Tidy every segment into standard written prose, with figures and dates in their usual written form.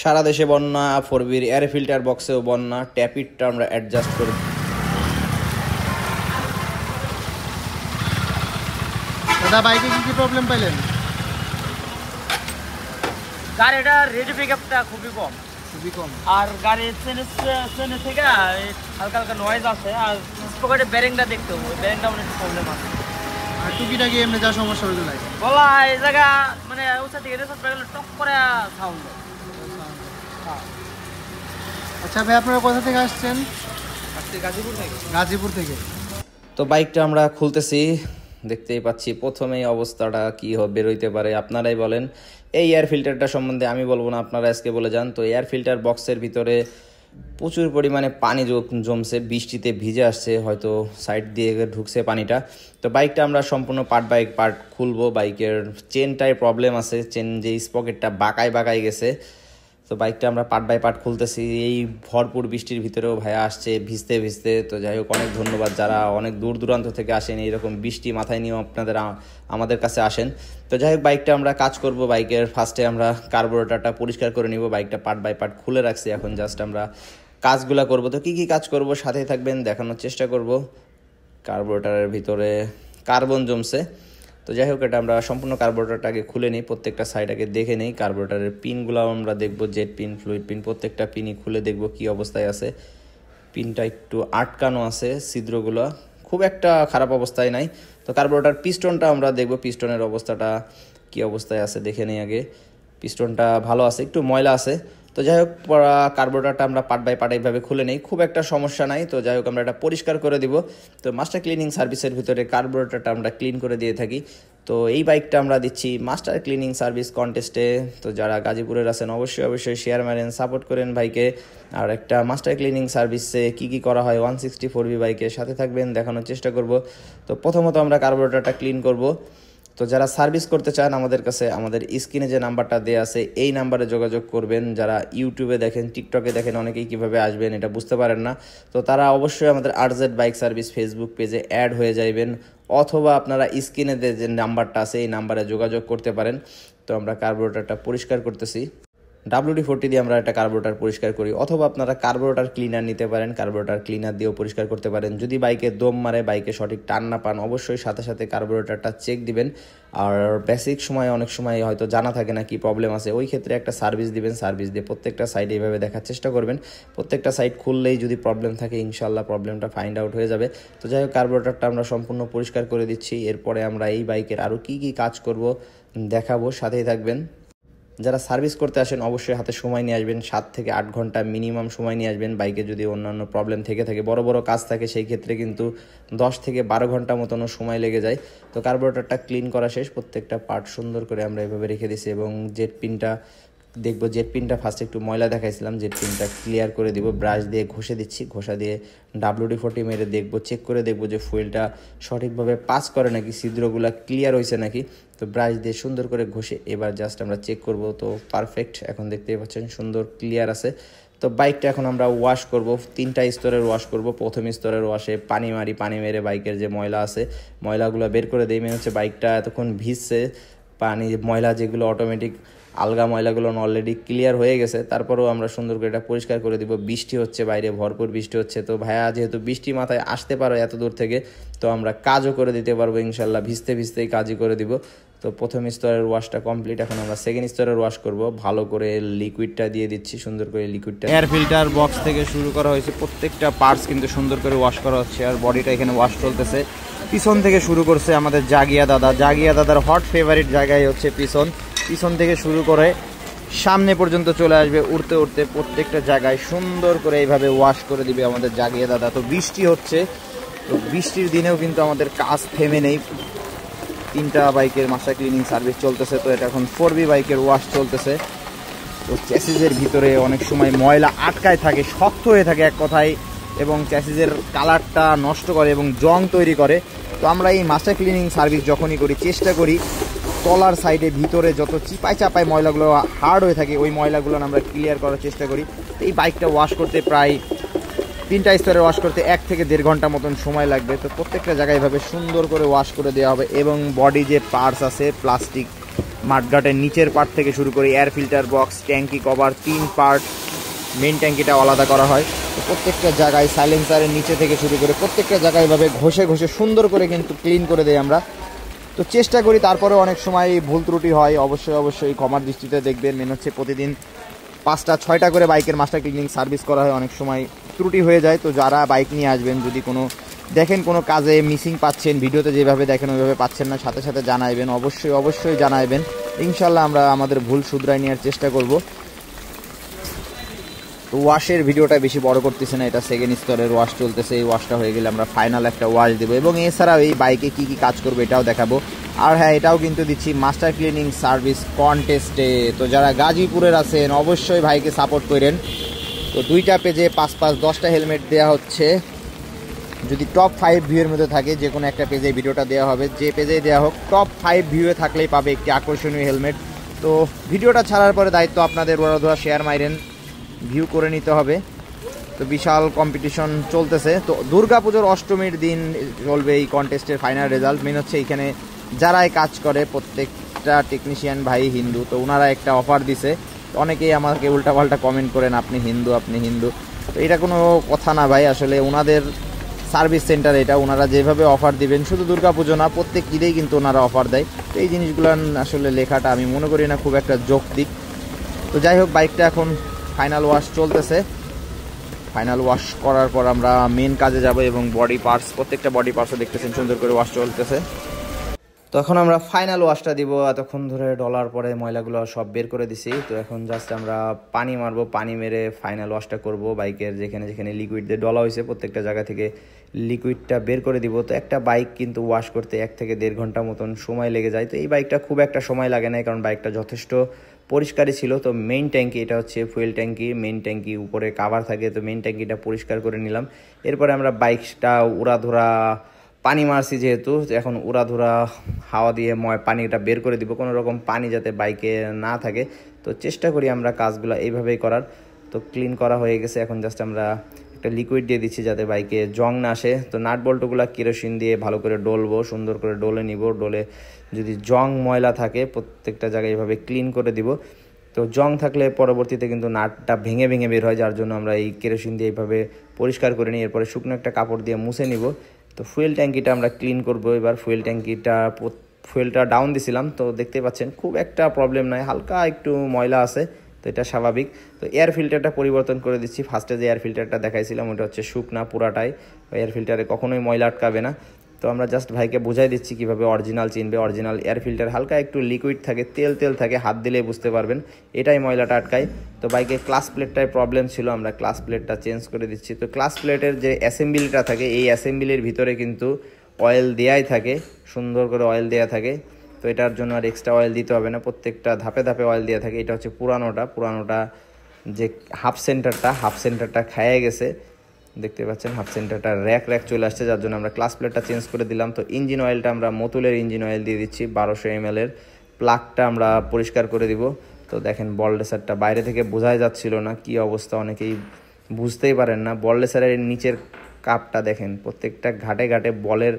সারা দেশে বন্যা, ফোরবির air filter বক্সেও বন্যা, ট্যাপিটটা আমরা অ্যাডজাস্ট করে। দাদা বাইকে কি প্রবলেম পাইলেন? গাড়িটা রেডি পিকআপটা খুবই কম আর গাড়ির চেনে থেকে হালকা হালকা নয়েজ আসে আর পকেটে ব্যারিংটা দেখতে হবে, ব্যারিংটা অনেক প্রবলেম আছে। আর টুকিটাকি এমনি যা সমস্যা হইলো লাগে বলা এই জায়গা মানে উঁচা থেকে রেসার পড়ে গেলে টক করে সাউন্ড। আচ্ছা ভাই, আপনারা কোথা থেকে আসছেন? গাজীপুর থেকে। তো বাইকটা আমরা খুলতেছি, দেখতেই পাচ্ছি প্রথমেই অবস্থাটা কী বেরোইতে পারে আপনারাই বলেন। এই এয়ার ফিল্টারটা সম্বন্ধে আমি বলবো না, আপনারা আজকে বলে যান। তো এয়ার ফিল্টার বক্সের ভিতরে প্রচুর পরিমাণে পানি জমছে, বৃষ্টিতে ভিজে আসছে, হয়তো সাইড দিয়ে ঢুকছে পানিটা। তো বাইকটা আমরা সম্পূর্ণ পার্ট বাই পার্ট খুলবো। বাইকের চেনটায় প্রবলেম আছে, চেন যে স্পকেটটা বাঁকায় গেছে। তো বাইকটা আমরা পার্ট বাই পার্ট খুলতেছি। এই ভরপুর বৃষ্টির ভিতরেও ভাইয়া আসছে ভিজতে। তো যাই হোক, অনেক ধন্যবাদ যারা অনেক দূর দূরান্ত থেকে আসেন, এইরকম বৃষ্টি মাথায় নিয়েও আমাদের কাছে আসেন। তো যাই হোক, বাইকটা আমরা কাজ করব। বাইকের ফার্স্টে আমরা কার্বোরেটরটা পরিষ্কার করে নিব। বাইকটা পার্ট বাই পার্ট খুলে রাখছি, এখন জাস্ট আমরা কাজগুলো করব। তো কী কাজ করব সাথেই থাকবেন, দেখানোর চেষ্টা করব। কার্বোরেটরের ভিতরে কার্বন জমছে। তো যাই হোক, এটা আমরা সম্পূর্ণ কার্বোরেটরটাকে খুলে নিই, প্রত্যেকটা সাইড আগে দেখে নিই। কার্বোরেটরের পিনগুলো আমরা দেখব, জেট পিন, ফ্লুইড পিন, প্রত্যেকটা পিনই খুলে দেখব কি অবস্থায় আছে। পিনটা একটু আটকানো আছে, ছিদ্রগুলো খুব একটা খারাপ অবস্থায় নাই। তো কার্বোরেটর পিস্টনটা আমরা দেখব, পিস্টনের অবস্থাটা কি অবস্থায় আছে দেখে নিই আগে। পিস্টনটা ভালো আছে, একটু ময়লা আছে। তো যাই হোক, কার্বোরেটরটা আমরা পার্ট বাই পার্ট এইভাবে খুলে নেই, খুব একটা সমস্যা নাই। তো যাই হোক, আমরা এটা পরিষ্কার করে দিব। তো মাস্টার ক্লিনিং সার্ভিসের ভিতরে কার্বোরেটরটা আমরা ক্লিন করে দিয়ে থাকি। তো এই বাইকটা আমরা দিচ্ছি মাস্টার ক্লিনিং সার্ভিস কন্টেস্টে। তো যারা গাজীপুরের আছেন অবশ্যই শেয়ার মারেন, সাপোর্ট করেন ভাইকে। আর একটা মাস্টার ক্লিনিং সার্ভিসে কী করা হয় 164B বাইকের সাথে থাকবেন, দেখানোর চেষ্টা করব। তো প্রথমত আমরা কার্বোরেটরটা ক্লিন করব। তো যারা সার্ভিস করতে চান আমাদের কাছে, আমাদের স্ক্রিনে যে নাম্বারটা দেওয়া আছে এই নাম্বারে যোগাযোগ করবেন। যারা ইউটিউবে দেখেন, টিকটকে দেখেন, অনেকেই কীভাবে আসবেন এটা বুঝতে পারেন না, তো তারা অবশ্যই আমাদের আরজেড বাইক সার্ভিস ফেসবুক পেজে অ্যাড হয়ে যাইবেন, অথবা আপনারা স্ক্রিনে যে নাম্বারটা আছে এই নাম্বারে যোগাযোগ করতে পারেন। তো আমরা কার্বোরেটরটা পরিষ্কার করতেছি। WD-40 দিয়ে আমরা একটা কার্বোরেটর পরিষ্কার করি, অথবা আপনারা কার্বোরেটর ক্লিনার নিতে পারেন, কার্বোরেটর ক্লিনার দিয়েও পরিষ্কার করতে পারেন। যদি বাইকে দম মারে, বাইকে সঠিক টান না পান, অবশ্যই সাথে কার্বোরেটরটা চেক দিবেন। আর বেসিক সময় অনেক সময় হয়তো জানা থাকে না কি প্রবলেম আছে, ওই ক্ষেত্রে একটা সার্ভিস দিবেন। সার্ভিস দিয়ে প্রত্যেকটা সাইড এইভাবে দেখার চেষ্টা করবেন। প্রত্যেকটা সাইড খুললেই যদি প্রবলেম থাকে ইনশাল্লাহ প্রবলেমটা ফাইন্ড আউট হয়ে যাবে। তো যাই হোক, কার্বোরেটরটা আমরা সম্পূর্ণ পরিষ্কার করে দিচ্ছি। এরপরে আমরা এই বাইকের আরও কী কাজ করব দেখাবো, সাথেই থাকবেন। যারা সার্ভিস করতে আসেন অবশ্যই হাতে সময় নিয়ে আসবেন, 7 থেকে 8 ঘন্টা মিনিমাম সময় নিয়ে আসবেন। বাইকে যদি অন্যান্য প্রবলেম থেকে থাকে, বড় কাজ থাকে, সেই ক্ষেত্রে কিন্তু 10 থেকে 12 ঘন্টা মতনও সময় লেগে যায়। তো কার্বোরেটরটা ক্লিন করা শেষ, প্রত্যেকটা পার্ট সুন্দর করে আমরা এভাবে রেখে দিছি। এবং জেট পিনটা দেখব, জেট পিনটা ফার্স্টে একটু ময়লা দেখাইছিলাম, জেট পিনটা ক্লিয়ার করে দিব। ব্রাশ দিয়ে ঘষে দিচ্ছি, ঘষা দিয়ে WD-40 মেরে দেখব, চেক করে দেখব যে ফুয়েলটা সঠিকভাবে পাস করে নাকি, ছিদ্রগুলো ক্লিয়ার হয়েছে নাকি। তো ব্রাশ দিয়ে সুন্দর করে ঘষে এবার জাস্ট আমরা চেক করব। তো পারফেক্ট, এখন দেখতেই পাচ্ছেন সুন্দর ক্লিয়ার আছে। তো বাইকটা এখন আমরা ওয়াশ করব, 3টা স্তরের ওয়াশ করব। প্রথম স্তরের ওয়াশে পানি মেরে বাইকের যে ময়লা আছে ময়লাগুলো বের করে দিই। হচ্ছে বাইকটা এতক্ষণ ভিজছে, ময়লা যেগুলো অটোমেটিক আলগা ময়লাগুলো অলরেডি ক্লিয়ার হয়ে গেছে, তারপরেও আমরা সুন্দর করে এটা পরিষ্কার করে দিব। বৃষ্টি হচ্ছে, বাইরে ভরপুর বৃষ্টি হচ্ছে। তো ভাইয়া যেহেতু বৃষ্টি মাথায় আসতে পারো এত দূর থেকে, তো আমরা কাজও করে দিতে পারবো ইনশাল্লাহ, ভিজতেই কাজই করে দিব। তো প্রথম স্তরের ওয়াশটা কমপ্লিট, এখন আমরা সেকেন্ড স্তরের ওয়াশ করব। ভালো করে লিকুইডটা দিয়ে দিচ্ছি, সুন্দর করে লিকুইডটা। এয়ার ফিল্টার বক্স থেকে শুরু করা হয়েছে, প্রত্যেকটা পার্টস কিন্তু সুন্দর করে ওয়াশ করা হচ্ছে। আর বডিটা এখানে ওয়াশ চলতেছে। পিছন থেকে শুরু করছে আমাদের জাগিয়া দাদার হট ফেভারিট জায়গায় হচ্ছে পিছন থেকে শুরু করে সামনে পর্যন্ত চলে আসবে, উড়তে প্রত্যেকটা জায়গায় সুন্দর করে এইভাবে ওয়াশ করে দিবে আমাদের জাগিয়া দাদা। তো বৃষ্টি হচ্ছে, তো বৃষ্টির দিনেও কিন্তু আমাদের কাজ থেমে নেই। 3টা বাইকের মাস্টার ক্লিনিং সার্ভিস চলতেছে। তো এটা এখন 4B বাইকের ওয়াশ চলতেছে। তো চ্যাসিসের ভিতরে অনেক সময় ময়লা আটকায় থাকে, শক্ত হয়ে থাকে এক কথায়, এবং চ্যাসিসের কালারটা নষ্ট করে এবং জং তৈরি করে। তো আমরা এই মাস্টার ক্লিনিং সার্ভিস যখনই করি, চেষ্টা করি তলার সাইডে ভিতরে যত চাপায় ময়লাগুলো হার্ড হয়ে থাকে ওই ময়লাগুলো আমরা ক্লিয়ার করার চেষ্টা করি। তো এই বাইকটা ওয়াশ করতে প্রায় 3টা স্তরে ওয়াশ করতে 1 থেকে 1.5 ঘন্টা মতন সময় লাগবে। তো প্রত্যেকটা জায়গায় এভাবে সুন্দর করে ওয়াশ করে দেওয়া হবে। এবং বডি যে পার্টস আছে, প্লাস্টিক মাঠগাটের নিচের পার্ট থেকে শুরু করে এয়ার ফিল্টার বক্স, ট্যাঙ্কি কভার, 3 পার্ট, মেন ট্যাঙ্কিটা আলাদা করা হয়। তো প্রত্যেকটা জায়গায় সাইলেন্সারের নিচে থেকে শুরু করে প্রত্যেকটা জায়গায় এভাবে ঘষে ঘষে সুন্দর করে কিন্তু ক্লিন করে দেই আমরা। তো চেষ্টা করি, তারপরে অনেক সময় ভুল ত্রুটি হয়, অবশ্যই ক্ষমার দৃষ্টিতে দেখবেন। মেন হচ্ছে প্রতিদিন 5টা-6টা করে বাইকের মাস্টার ক্লিনিং সার্ভিস করা হয়, অনেক সময় ত্রুটি হয়ে যায়। তো যারা বাইক নিয়ে আসবেন, যদি কোনো দেখেন কোনো কাজে মিসিং পাচ্ছেন, ভিডিওতে যেভাবে দেখেন ওইভাবে পাচ্ছেন না, সাথে সাথে জানাইবেন, অবশ্যই জানাইবেন। ইনশাল্লাহ আমরা আমাদের ভুল শুধরাই নেওয়ার চেষ্টা করব। তো ওয়াশের ভিডিওটা বেশি বড় করতেছে না, এটা সেকেন্ড স্তরের ওয়াশ চলতেছে। এই ওয়াশটা হয়ে গেলে আমরা ফাইনাল একটা ওয়াশ দেবো, এবং এছাড়াও এই বাইকে কি কি কাজ করবো এটাও দেখাবো। আর হ্যাঁ, এটাও কিন্তু দিচ্ছি মাস্টার ক্লিনিং সার্ভিস কন্টেস্টে। তো যারা গাজীপুরের আছেন অবশ্যই ভাইকে সাপোর্ট করেন। তো 2টা পেজে 5-10টা হেলমেট দেওয়া হচ্ছে। যদি টপ 5 ভিউয়ের মধ্যে থাকে যে কোনো একটা পেজে ভিডিওটা দেওয়া হবে, যে পেজে দেওয়া হোক টপ 5 ভিউয়ে থাকলেই পাবে একটি আকর্ষণীয় হেলমেট। তো ভিডিওটা ছাড়ার পরে দায়িত্ব আপনাদের, বড় শেয়ার মাইরেন, ভিউ করে নিতে হবে। তো বিশাল কম্পিটিশন চলতেছে। তো দুর্গাপুজোর অষ্টমীর দিন চলবে এই কন্টেস্টের ফাইনাল রেজাল্ট। মেন হচ্ছে এইখানে যারাই কাজ করে প্রত্যেকটা টেকনিশিয়ান ভাই হিন্দু। তো ওনারা একটা অফার দিছে, অনেকেই আমাকে উল্টাপাল্টা কমেন্ট করেন আপনি হিন্দু। তো এটা কোনো কথা না ভাই, আসলে ওনাদের সার্ভিস সেন্টার এটা, ওনারা যেভাবে অফার দিবেন, শুধু দুর্গাপুজো না প্রত্যেক ঈদেই কিন্তু ওনারা অফার দেয়। তো এই জিনিসগুলো আসলে লেখাটা আমি মনে করি না খুব একটা যৌক্তিক। তো যাই হোক, বাইকটা এখন ফাইনাল ওয়াশ চলতেছে। ফাইনাল ওয়াশ করার পর আমরা মেন কাজে যাব, এবং বডি পার্টস, প্রত্যেকটা বডি পার্টসও দেখতেছেন সুন্দর করে ওয়াশ চলতেছে। তো এখন আমরা ফাইনাল ওয়াশটা দিব। এতক্ষণ ধরে ডলার পরে ময়লাগুলো সব বের করে দিছি। তো এখন জাস্ট আমরা পানি মারবো, পানি মেরে ফাইনাল ওয়াশটা করব। বাইকের যেখানে লিকুইড দিয়ে ডলা হয়েছে প্রত্যেকটা জায়গা থেকে লিকুইডটা বের করে দিব। তো একটা বাইক কিন্তু ওয়াশ করতে 1 থেকে 1.5 ঘন্টা মতন সময় লেগে যায়। তো এই বাইকটা খুব একটা সময় লাগে না, কারণ বাইকটা যথেষ্ট পরিষ্কারই ছিল। তো মেইন ট্যাঙ্কি, এটা হচ্ছে ফুয়েল ট্যাঙ্কি, মেইন ট্যাঙ্কি উপরে কাভার থাকে। তো মেইন ট্যাঙ্কিটা পরিষ্কার করে নিলাম। এরপরে আমরা বাইকটা উড়াধুরা পানি মারছি, যেহেতু এখন উড়াধুরা হাওয়া দিয়ে পানিটা বের করে দিব, কোনো রকম পানি যাতে বাইকে না থাকে। তো চেষ্টা করি আমরা কাজগুলো এইভাবেই করার। তো ক্লিন করা হয়ে গেছে, এখন জাস্ট আমরা একটা লিকুইড দিয়ে দিচ্ছি যাতে বাইকে জং না আসে। তো নাট বল্টুগুলো কেরোসিন দিয়ে ভালো করে ডলবো, সুন্দর করে ডলে নিব। ডলে যদি জং ময়লা থাকে প্রত্যেকটা জায়গায় এইভাবে ক্লিন করে দিব। তো জং থাকলে পরবর্তীতে কিন্তু নাটটা ভেঙে বের হয়, যার জন্য আমরা এই কেরোসিন দিয়ে এইভাবে পরিষ্কার করে নিই। এরপরে শুকনো একটা কাপড় দিয়ে মুছে নিব। তো ফুয়েল ট্যাঙ্কিটা আমরা ক্লিন করব এবার। ফুয়েলটা ডাউন দিছিলাম, তো দেখতে পাচ্ছেন খুব একটা প্রবলেম নাই, হালকা একটু ময়লা আছে, তো এটা স্বাভাবিক। তো এয়ার ফিল্টারটা পরিবর্তন করে দিচ্ছি। ফার্স্টে যে এয়ার ফিল্টারটা দেখাইছিলাম ওটা হচ্ছে শুকনা পুরাটাই, এয়ার ফিল্টারে কখনোই ময়লা আটকাবে না। তো আমরা জাস্ট ভাইকে বোঝাই দিচ্ছি কিভাবে অরিজিনাল চিনবে। অরিজিনাল এয়ার ফিল্টার হালকা একটু লিকুইড থাকে, তেল থাকে, হাত দিলেই বুঝতে পারবেন, এটাই ময়লাটা আটকায়। তো বাইকে ক্লাস প্লেটটায় প্রবলেম ছিল, আমরা ক্লাস প্লেটটা চেঞ্জ করে দিচ্ছি। তো ক্লাস প্লেটের যে অ্যাসেম্বলিটা থাকে, এই অ্যাসেম্বলির ভিতরে কিন্তু অয়েল দেয়াই থাকে, সুন্দর করে অয়েল দেয়া থাকে। তো এটার জন্য আর এক্সট্রা অয়েল দিতে হবে না, প্রত্যেকটা ধাপে অয়েল দেওয়া থাকে। এটা হচ্ছে পুরানোটা যে হাফ সেন্টারটা খাইয়ে গেছে, দেখতে পাচ্ছেন হাফ সেন্টারটা র্যাক চলে আসছে, যার জন্য আমরা ক্লাস প্লেটটা চেঞ্জ করে দিলাম। তো ইঞ্জিন অয়েলটা আমরা মতুলের ইঞ্জিন অয়েল দিয়ে দিচ্ছি 1200 ml এর। প্লাগটা আমরা পরিষ্কার করে দিব। তো দেখেন বল রেসারটা বাইরে থেকে বোঝাই যাচ্ছিল না কি অবস্থা, অনেকেই বুঝতেই পারেন না। বল রেসারের নিচের কাপটা দেখেন, প্রত্যেকটা ঘাটে বলের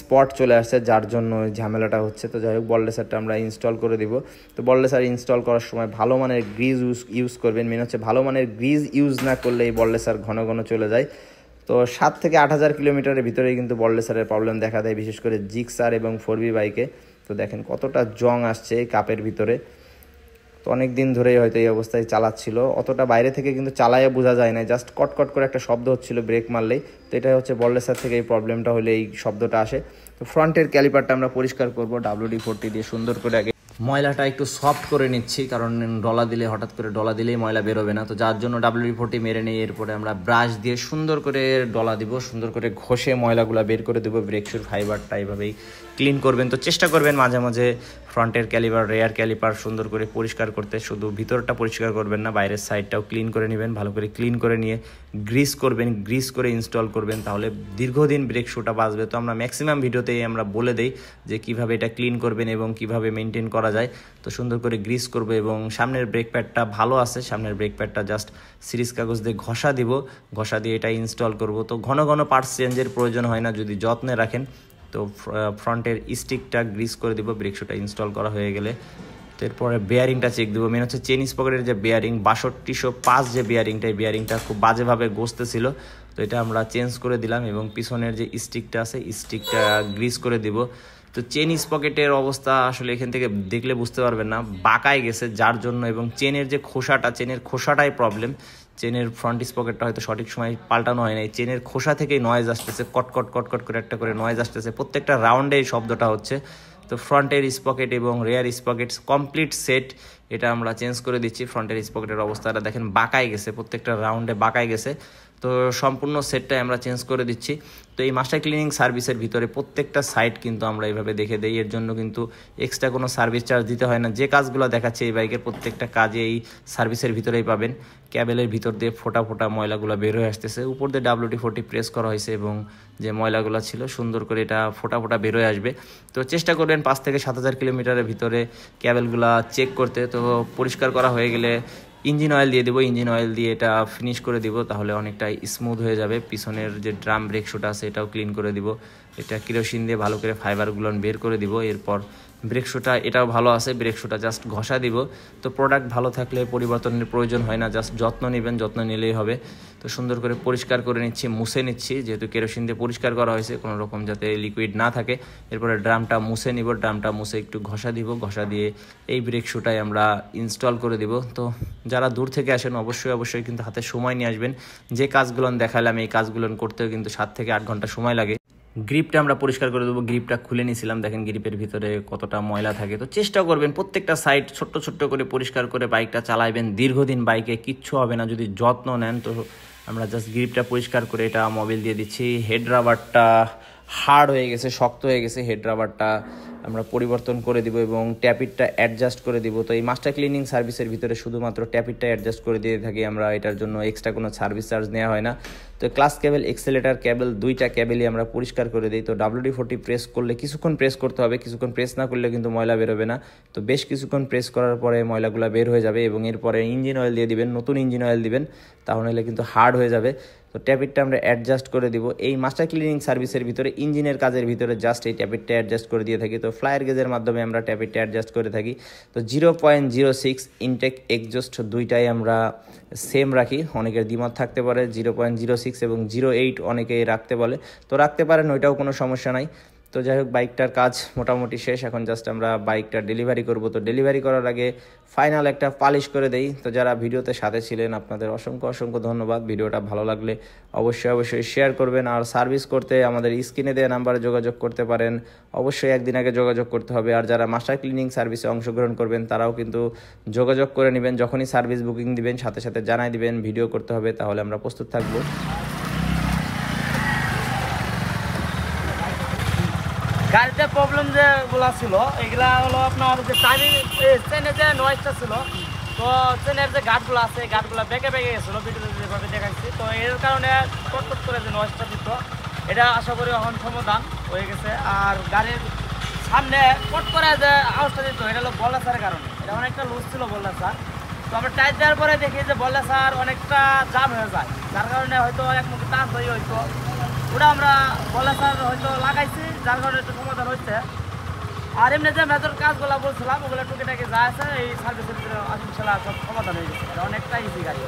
স্পট চলে আসছে, যার জন্য ঝামেলাটা হচ্ছে। তো যাই হোক, বল রেসারটা আমরা ইনস্টল করে দিব। তো বল রেসার ইনস্টল করার সময় ভালো মানের গ্রিজ ইউজ করবেন। মেন হচ্ছে ভালো মানের গ্রিজ ইউজ না করলে এই বল রেসার ঘন চলে যায়। তো 7 থেকে 8,000 কিলোমিটারের ভিতরেই কিন্তু বল রেসারের প্রবলেম দেখা দেয়, বিশেষ করে জিক্সার এবং 4B বাইকে। তো দেখেন কতটা জং আসছে এই কাপের ভিতরে। তো অনেক দিন ধরেই হয়তো এই অবস্থায় চালাচ্ছিল, অতটা বাইরে থেকে কিন্তু চালাইয়া বোঝা যায় না, জাস্ট কট করে একটা শব্দ হচ্ছিল ব্রেক মারলেই। তো এটা হচ্ছে বল রেসার থেকে এই প্রবলেমটা হলে এই শব্দটা আসে। তো ফ্রন্টের ক্যালিপারটা আমরা পরিষ্কার করব WD-40 দিয়ে সুন্দর করে। আগে ময়লাটা একটু সফট করে নিচ্ছি, কারণ হঠাৎ করে ডলা দিলেই ময়লা বেরোবে না। তো যার জন্য WD-40 মেরে নিই। এরপরে আমরা ব্রাশ দিয়ে সুন্দর করে ডলা দিব, সুন্দর করে ঘষে ময়লাগুলো বের করে দেবো। ব্রেক শুর ফাইবারটা এইভাবেই ক্লিন করবেন। তো চেষ্টা করবেন মাঝে মাঝে ফ্রন্টের ক্যালিপার, রেয়ার ক্যালিপার সুন্দর করে পরিষ্কার করতে। শুধু ভিতরটা পরিষ্কার করবেন না, বাইরের সাইডটাও ক্লিন করে নেবেন। ভালো করে ক্লিন করে নিয়ে গ্রিস করবেন, গ্রিস করে ইনস্টল করবেন, তাহলে দীর্ঘদিন ব্রেক শুটা বাঁচবে। তো আমরা ম্যাক্সিমাম ভিডিওতেই আমরা বলে দেই যে কিভাবে এটা ক্লিন করবেন এবং কিভাবে মেনটেন করা যায়। তো সুন্দর করে গ্রিস করবো, এবং সামনের ব্রেক প্যাডটা ভালো আছে, সামনের ব্রেক প্যাডটা জাস্ট সিরিজ কাগজ দিয়ে ঘষা দিব, ঘষা দিয়ে এটা ইনস্টল করব। তো ঘন পার্টস চেঞ্জের প্রয়োজন হয় না যদি যত্নে রাখেন। তো ফ্রন্টের স্টিকটা গ্রিস করে দিব ব্রেক শুটা ইনস্টল করা হয়ে গেলে। তো এরপরে বেয়ারিংটা চেক দেবো। মেন হচ্ছে চেন স্পকেটের যে বেয়ারিং 6205 যে বেয়ারিংটা, এই বেয়ারিংটা খুব বাজেভাবে গসতেছিল, তো এটা আমরা চেঞ্জ করে দিলাম এবং পিছনের যে স্টিকটা আছে স্টিকটা গ্রিস করে দিব। তো চেন স্পকেটের অবস্থা আসলে এখান থেকে দেখলে বুঝতে পারবেন না, বাঁকায় গেছে যার জন্য, এবং চেনের যে খোসাটা, চেনের খোসাটাই প্রবলেম। চেনের ফ্রন্ট স্পকেটটা হয়তো সঠিক সময় পাল্টানো হয় না, এই চেনের খোসা থেকেই নয়েজ আসতেছে, কটকট কটকট করে একটা করে নয়েজ আসতেছে, প্রত্যেকটা রাউন্ডে এই শব্দটা হচ্ছে। তো ফ্রন্টের স্পকেট এবং রেয়ার স্পকেট কমপ্লিট সেট, এটা আমরা চেঞ্জ করে দিচ্ছি। ফ্রন্টের স্পকেটের অবস্থাটা দেখেন বাঁকায় গেছে, প্রত্যেকটা রাউন্ডে বাঁকায় গেছে, তো সম্পূর্ণ সেটটাই আমরা চেঞ্জ করে দিচ্ছি। তো এই মাস্টার ক্লিনিং সার্ভিসের ভিতরে প্রত্যেকটা সাইট কিন্তু আমরা এইভাবে দেখে দিই, এর জন্য কিন্তু এক্সট্রা কোনো সার্ভিস চার্জ দিতে হয় না। যে কাজগুলো দেখাচ্ছে এই বাইকের প্রত্যেকটা কাজে এই সার্ভিসের ভিতরেই পাবেন। ক্যাবেলের ভিতর দিয়ে ফোটা ফোটা ময়লাগুলো বের হয়ে আসতেছে, উপর দিয়ে WD-40 প্রেস করা হয়েছে এবং যে ময়লাগুলো ছিল সুন্দর করে এটা ফোটা ফোটা বের হয়ে আসবে। তো চেষ্টা করবেন 5 থেকে 7000 কিলোমিটারের ভিতরে ক্যাবেলগুলো চেক করতে। তো পরিষ্কার করা হয়ে গেলে ইঞ্জিন অয়েল দিয়ে দেবো, ইঞ্জিন অয়েল দিয়ে এটা ফিনিশ করে দিব, তাহলে অনেকটাই স্মুথ হয়ে যাবে। পিছনের যে ড্রাম ব্রেক শুটা আছে এটাও ক্লিন করে দিব, এটা কেরোসিন দিয়ে ভালো করে ফাইবারগুলো বের করে দিব। এরপর ব্রেক শুটা এটাও ভালো আছে, ব্রেক শুটা জাস্ট ঘষা দিব। তো প্রোডাক্ট ভালো থাকলে পরিবর্তনের প্রয়োজন হয় না, জাস্ট যত্ন নেবেন, যত্ন নিলেই হবে। তো সুন্দর করে পরিষ্কার করে নিচ্ছি, মুছে নিচ্ছি, যেহেতু কেরোসিন দিয়ে পরিষ্কার করা হয়েছে, কোনো রকম যাতে লিকুইড না থাকে। এরপরে ড্রামটা মুছে নিব, ড্রামটা মুছে একটু ঘষা দিব, ঘষা দিয়ে এই ব্রেক শুটাই আমরা ইনস্টল করে দিব। তো যারা দূর থেকে আসেন অবশ্যই কিন্তু হাতে সময় নিয়ে আসবেন। যে কাজগুলো দেখালাম এই কাজগুলো করতেও কিন্তু 7 থেকে 8 ঘন্টা সময় লাগে। গ্রিপটা আমরা পরিষ্কার করে দেবো, গ্রিপটা খুলে নিয়েছিলাম, দেখেন গ্রিপের ভিতরে কতটা ময়লা থাকে। তো চেষ্টা করবেন প্রত্যেকটা সাইড ছোট্ট করে পরিষ্কার করে বাইকটা চালাইবেন, দীর্ঘদিন বাইকে কিচ্ছু হবে না যদি যত্ন নেন। তো আমরা জাস্ট গ্রিপটা পরিষ্কার করে এটা মোবিল দিয়ে দিচ্ছি। হেড রাবারটা হার্ড হয়ে গেছে, শক্ত হয়ে গেছে, হেড রাবারটা আমরা পরিবর্তন করে দিব এবং ট্যাপিটটা অ্যাডজাস্ট করে দিব। তো এই মাস্টার ক্লিনিং সার্ভিসের ভিতরে শুধুমাত্র ট্যাপিটটা অ্যাডজাস্ট করে দিয়ে থাকি আমরা, এটার জন্য এক্সট্রা কোনো সার্ভিস চার্জ নেওয়া হয় না। তো ক্লাস কেবল, এক্সেলেটার কেবল, দুইটা কেবলই আমরা পরিষ্কার করে দিই। তো WD-40 প্রেস করলে কিছুক্ষণ প্রেস করতে হবে, কিছুক্ষণ প্রেস না করলে কিন্তু ময়লা বেরোবে না। তো বেশ কিছুক্ষণ প্রেস করার পরে ময়লাগুলো বের হয়ে যাবে এবং এরপরে ইঞ্জিন অয়েল দিয়ে দিবেন, নতুন ইঞ্জিন অয়েল দিবেন, তাহলে কিন্তু হার্ড হয়ে যাবে। তো ট্যাপিটটা আমরা অ্যাডজাস্ট করে দিব। এই মাস্টার ক্লিনিং সার্ভিসের ভিতরে ইঞ্জিনের কাজের ভিতরে জাস্ট এই ট্যাপিটটা অ্যাডজাস্ট করে দিয়ে থাকি। তো ফ্লায়ার গেজের মাধ্যমে আমরা ট্যাপিটটা অ্যাডজাস্ট করে থাকি। তো 0.06 ইনটেক এক্সজস্ট দুইটাই আমরা সেম রাখি, অনেকের দ্বিমত থাকতে পারে, 0.06 এবং 0.8 অনেকেই রাখতে বলে, তো রাখতে পারেন, ওইটাও কোনো সমস্যা নাই। তো যাই হোক, বাইকটার কাজ মোটামুটি শেষ, এখন জাস্ট আমরা বাইকটা ডেলিভারি করব। তো ডেলিভারি করার আগে ফাইনাল একটা পালিশ করে দেই। তো যারা ভিডিওতে সাথে ছিলেন আপনাদের অসংখ্য ধন্যবাদ। ভিডিওটা ভালো লাগলে অবশ্যই শেয়ার করবেন, আর সার্ভিস করতে আমাদের স্ক্রিনে দেওয়া নাম্বারে যোগাযোগ করতে পারেন। অবশ্যই একদিন আগে যোগাযোগ করতে হবে। আর যারা মাস্টার ক্লিনিং সার্ভিসে অংশগ্রহণ করবেন তারাও কিন্তু যোগাযোগ করে নেবেন, যখনই সার্ভিস বুকিং দিবেন সাথে জানাই দিবেন ভিডিও করতে হবে, তাহলে আমরা প্রস্তুত থাকবো। গাড়িতে প্রবলেম যেগুলো ছিল এগুলা হলো আপনার যে টাইমিং, চেনের যে নয়েজটা ছিল, তো চেনের যে গার্ডগুলো আছে গার্ডগুলো বেঁকে গেছিলো, ভিডিওতে যেভাবে দেখাচ্ছি। তো এর কারণে টট করে যে নয়েজটা দিত, এটা আশা করি এখন সমাধান হয়ে গেছে। আর গাড়ির সামনে পট করে যে আওয়াজটা দিত, এটা হলো বল্লাসারের কারণে, এটা অনেকটা লুজ ছিল বল্লাসার। তো আমরা টাইট দেওয়ার পরে দেখি যে বল্লাসার অনেকটা জাম হয়ে যায়, যার কারণে হয়তো এক মুখে টাচ হয়ে হইতো, ওটা আমরা বল্লাসার হয়তো লাগাইছি, যার কারণে একটু সমাধান হচ্ছে। আর এমনি যে মেজর কাজগুলো বলছিলাম ওগুলো টুকিটাকি যা আছে এই সার্ভিসের ভিতরে ইনশাল্লাহ সব সমাধান হয়ে গেছে, অনেকটা ইজি গাড়ি।